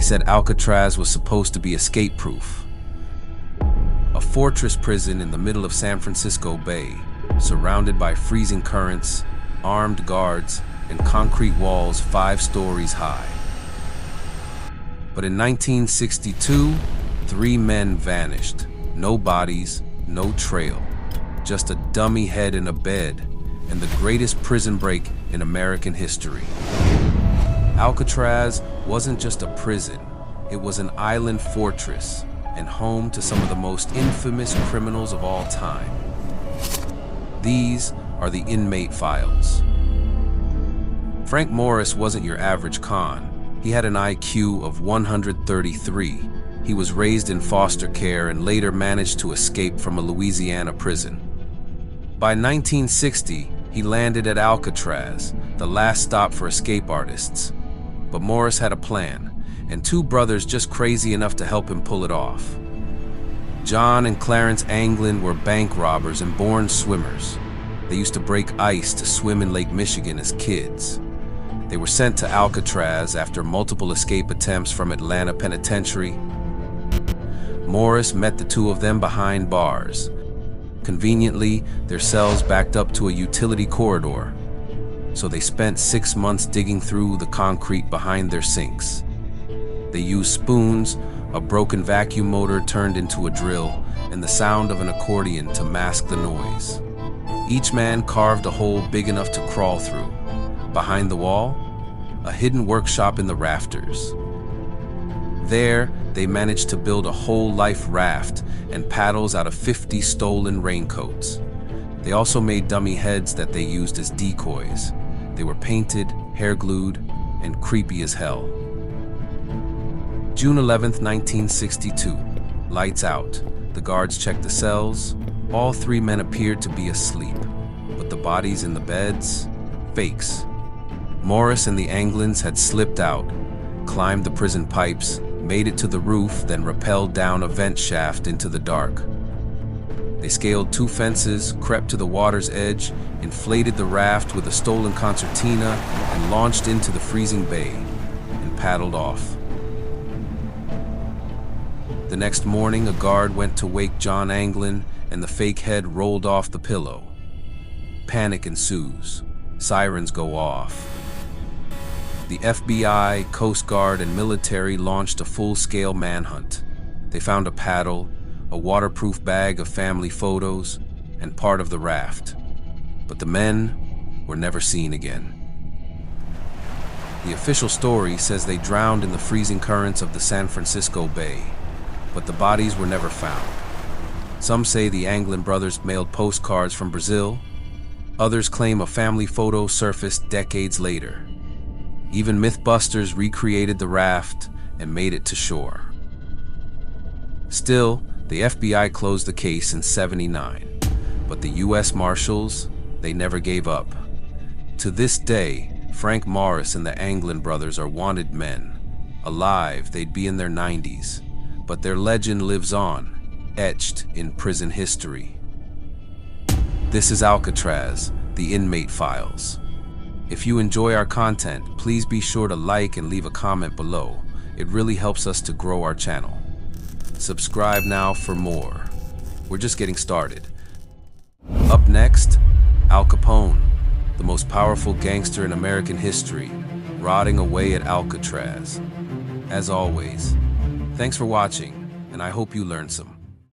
said Alcatraz was supposed to be escape-proof. A fortress prison in the middle of San Francisco Bay, surrounded by freezing currents, armed guards, and concrete walls 5 stories high. But in 1962, 3 men vanished. No bodies, no trail. Just a dummy head in a bed, and the greatest prison break in American history. Alcatraz wasn't just a prison, it was an island fortress and home to some of the most infamous criminals of all time. These are the Inmate files. Frank Morris wasn't your average con. He had an IQ of 133. He was raised in foster care and later managed to escape from a Louisiana prison. By 1960, he landed at Alcatraz, the last stop for escape artists. But Morris had a plan, and 2 brothers just crazy enough to help him pull it off. John and Clarence Anglin were bank robbers and born swimmers. They used to break ice to swim in Lake Michigan as kids. They were sent to Alcatraz after multiple escape attempts from Atlanta Penitentiary. Morris met the 2 of them behind bars. Conveniently, their cells backed up to a utility corridor, so they spent 6 months digging through the concrete behind their sinks. They used spoons, a broken vacuum motor turned into a drill, and the sound of an accordion to mask the noise. Each man carved a hole big enough to crawl through. Behind the wall, a hidden workshop in the rafters. There, they managed to build a whole life raft and paddles out of 50 stolen raincoats. They also made dummy heads that they used as decoys. They were painted, hair-glued, and creepy as hell. June 11th, 1962. Lights out. The guards checked the cells. All 3 men appeared to be asleep, but the bodies in the beds, fakes. Morris and the Anglins had slipped out, climbed the prison pipes, made it to the roof, then rappelled down a vent shaft into the dark. They scaled 2 fences, crept to the water's edge, inflated the raft with a stolen concertina, and launched into the freezing bay, and paddled off. The next morning, a guard went to wake John Anglin, and the fake head rolled off the pillow. Panic ensues. Sirens go off. The FBI, Coast Guard, and military launched a full-scale manhunt. They found a paddle, a waterproof bag of family photos, and part of the raft. But the men were never seen again. The official story says they drowned in the freezing currents of the San Francisco Bay, but the bodies were never found. Some say the Anglin brothers mailed postcards from Brazil. Others claim a family photo surfaced decades later. Even Mythbusters recreated the raft and made it to shore. Still, the FBI closed the case in '79, but the U.S. Marshals, they never gave up. To this day, Frank Morris and the Anglin brothers are wanted men. Alive, they'd be in their 90s, but their legend lives on, etched in prison history. This is Alcatraz, the Inmate Files. If you enjoy our content, please be sure to like and leave a comment below. It really helps us to grow our channel. Subscribe now for more. We're just getting started. Up next, Al Capone, the most powerful gangster in American history, rotting away at Alcatraz. As always, thanks for watching, and I hope you learned some.